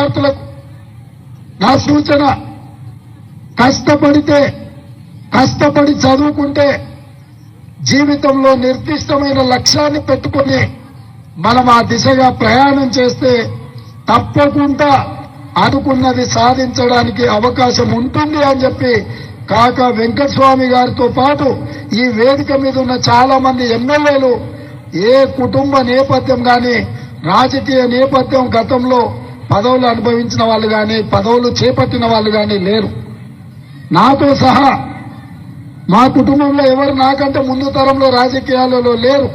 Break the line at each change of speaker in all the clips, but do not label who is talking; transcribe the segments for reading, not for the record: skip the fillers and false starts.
విద్యార్థులకు నా సూచన, కష్టపడి చదువుకుంటే జీవితంలో నిర్దిష్టమైన లక్ష్యాన్ని పెట్టుకుని మనం ఆ దిశగా ప్రయాణం చేస్తే తప్పకుండా అనుకున్నది సాధించడానికి అవకాశం ఉంటుంది అని చెప్పి కాకా వెంకటస్వామి గారితో పాటు ఈ వేదిక మీద ఉన్న చాలా మంది ఎమ్మెల్యేలు ఏ కుటుంబ నేపథ్యం గాని రాజకీయ నేపథ్యం గతంలో పదవులు అనుభవించిన వాళ్ళు గాని పదవులు చేపట్టిన వాళ్ళు గాని లేరు. నాతో సహా మా కుటుంబంలో ఎవరు నాకంటే ముందు తరంలో రాజకీయాలలో లేరు.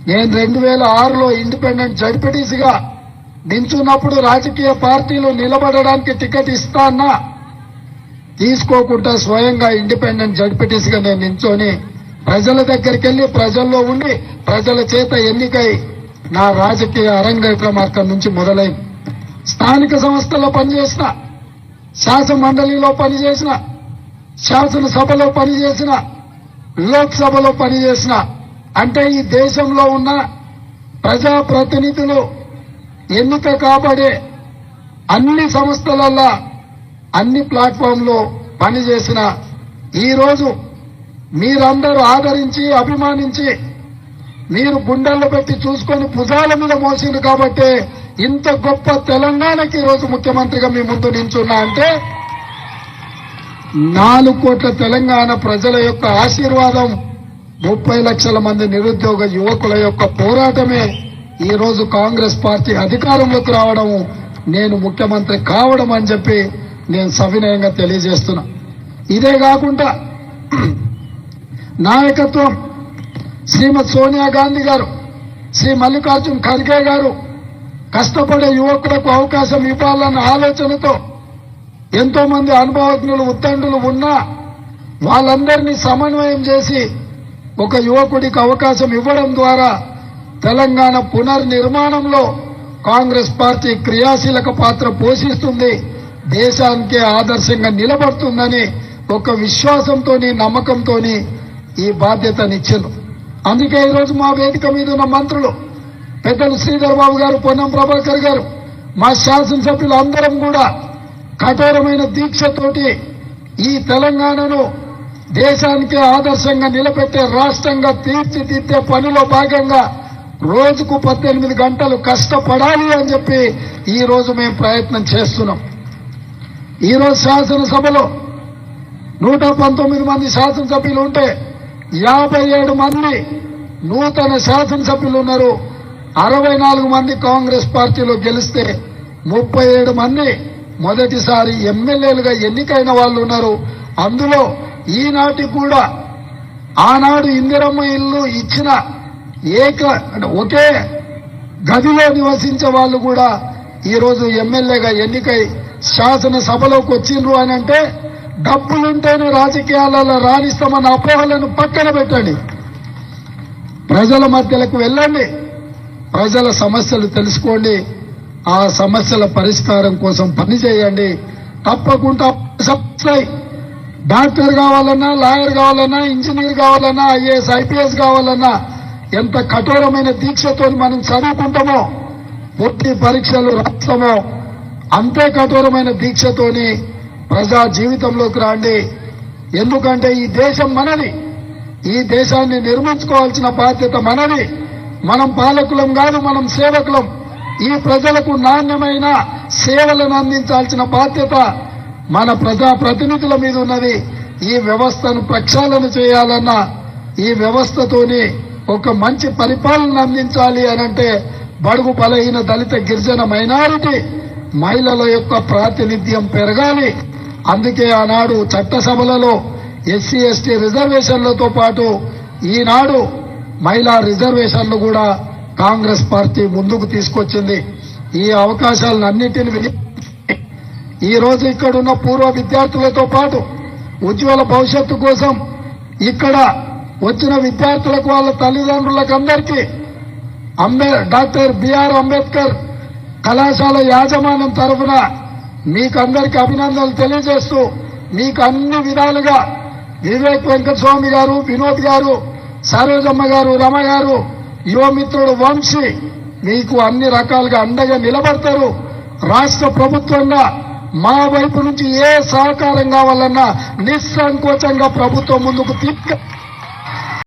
నేను 2006లో ఇండిపెండెంట్ జడ్పీటీసీగా నించున్నప్పుడు రాజకీయ పార్టీలు నిలబడడానికి టికెట్ ఇస్తానా తీసుకోకుండా స్వయంగా ఇండిపెండెంట్ జడ్పీటీసీగా నేను నించొని ప్రజల దగ్గరికి వెళ్లి ప్రజల్లో ఉండి ప్రజల చేత ఎన్నికై నా రాజకీయ అరంగేట్రం అక్కడి నుంచి మొదలైంది. స్థానిక సంస్థల్లో పనిచేసిన, శాసన మండలిలో పనిచేసిన, శాసనసభలో పనిచేసిన, లోక్సభలో పనిచేసిన, అంటే ఈ దేశంలో ఉన్న ప్రజాప్రతినిధులు ఎన్నిక కాబడే అన్ని సంస్థలల్లో అన్ని ప్లాట్ఫామ్లో పనిచేసిన ఈరోజు మీరందరూ ఆదరించి అభిమానించి మీరు గుండెల్లో పెట్టి చూసుకొని భుజాల మీద మోసింది కాబట్టి ఇంత గొప్ప తెలంగాణకి ఈరోజు ముఖ్యమంత్రిగా మీ ముందు నించున్నా అంటే 4 కోట్ల తెలంగాణ ప్రజల యొక్క ఆశీర్వాదం, 30 లక్షల మంది నిరుద్యోగ యువకుల యొక్క పోరాటమే ఈ రోజు కాంగ్రెస్ పార్టీ అధికారంలోకి రావడం, నేను ముఖ్యమంత్రి కావడం అని చెప్పి నేను సవినయంగా తెలియజేస్తున్నా. ఇదే కాకుండా నాయకత్వం శ్రీమతి సోనియా గాంధీ గారు, శ్రీ మల్లికార్జున్ ఖర్గే గారు కష్టపడే యువకులకు అవకాశం ఇవ్వాలన్న ఆలోచనతో ఎంతో మంది అనుభవజ్ఞులు ఉత్తండులు ఉన్నా వాళ్ళందరినీ సమన్వయం చేసి ఒక యువకుడికి అవకాశం ఇవ్వడం ద్వారా తెలంగాణ పునర్నిర్మాణంలో కాంగ్రెస్ పార్టీ క్రియాశీలక పాత్ర పోషిస్తుంది, దేశానికే ఆదర్శంగా నిలబడుతుందని ఒక విశ్వాసంతో నమ్మకంతో ఈ బాధ్యతనిచ్చారు. అందుకే ఈరోజు మా వేదిక మీద ఉన్న మంత్రులు పెద్దలు శ్రీధర్ బాబు గారు, పొన్నం ప్రభాకర్ గారు, మా శాసనసభ్యులు అందరం కూడా కఠోరమైన దీక్షతోటి ఈ తెలంగాణను దేశానికే ఆదర్శంగా నిలబెట్టే రాష్ట్రంగా తీర్చిదిద్దే పనిలో భాగంగా రోజుకు 18 గంటలు కష్టపడాలి అని చెప్పి ఈ రోజు మేము ప్రయత్నం చేస్తున్నాం. ఈరోజు శాసనసభలో 119 మంది శాసనసభ్యులు ఉంటే 57 మంది నూతన శాసనసభ్యులు ఉన్నారు. 64 మంది కాంగ్రెస్ పార్టీలో గెలిస్తే 37 మంది మొదటిసారి ఎమ్మెల్యేలుగా ఎన్నికైన వాళ్ళు ఉన్నారు. అందులో ఈనాటికి కూడా ఆనాడు ఇందిరమ్మ ఇల్లు ఇచ్చిన ఒకే గదిలో నివసించే వాళ్ళు కూడా ఈరోజు ఎమ్మెల్యేగా ఎన్నికై శాసనసభలోకి వచ్చిండ్రు అని అంటే డబ్బులుంటేనే రాజకీయాలలో రాణిస్తామన్న అపోహలను పక్కన పెట్టండి. ప్రజల మధ్యలకు వెళ్ళండి, ప్రజల సమస్యలు తెలుసుకోండి, ఆ సమస్యల పరిష్కారం కోసం పనిచేయండి. తప్పకుండా డాక్టర్ కావాలన్నా, లాయర్ కావాలన్నా, ఇంజనీర్ కావాలన్నా, ఐఏఎస్ ఐపీఎస్ కావాలన్నా ఎంత కఠోరమైన దీక్షతో మనం చదువుకుంటామో, పూర్తి పరీక్షలు రాస్తామో అంతే కఠోరమైన దీక్షతోని ప్రజా జీవితంలోకి రండి. ఎందుకంటే ఈ దేశం మనది, ఈ దేశాన్ని నిర్మించుకోవాల్సిన బాధ్యత మనది. మనం పాలకులం కాదు, మనం సేవకులం. ఈ ప్రజలకు నాణ్యమైన సేవలను అందించాల్సిన బాధ్యత మన ప్రజా ప్రతినిధుల మీద ఉన్నది. ఈ వ్యవస్థను ప్రక్షాళన చేయాలన్నా, ఈ వ్యవస్థతోని ఒక మంచి పరిపాలన అందించాలి అనంటే బడుగు బలహీన దళిత గిరిజన మైనారిటీ మహిళల యొక్క ప్రాతినిధ్యం పెరగాలి. అందుకే ఆనాడు చట్టసభలలో ఎస్సీ ఎస్టీ రిజర్వేషన్లతో పాటు ఈనాడు మహిళా రిజర్వేషన్లు కూడా కాంగ్రెస్ పార్టీ ముందుకు తీసుకొచ్చింది. ఈ అవకాశాలన్నింటినీ ఈ రోజు ఇక్కడున్న పూర్వ విద్యార్థులతో పాటు ఉజ్వల భవిష్యత్తు కోసం ఇక్కడ వచ్చిన విద్యార్థులకు వాళ్ళ తల్లిదండ్రులకు అందరికీ డాక్టర్ బిఆర్ అంబేద్కర్ కళాశాల యాజమాన్యం తరఫున మీకందరికీ అభినందనలు తెలియజేస్తూ మీకు అన్ని విధాలుగా వివేక్ వెంకటస్వామి గారు, వినోద్ గారు, సరోజమ్మ గారు, రమ గారు, యువమిత్రుడు వంశీ మీకు అన్ని రకాలుగా అండగా నిలబడతారు. రాష్ట్ర ప్రభుత్వంగా మా వైపు నుంచి ఏ సహకారం కావాలన్నా నిస్సంకోచంగా ప్రభుత్వం ముందుకు తీసుకు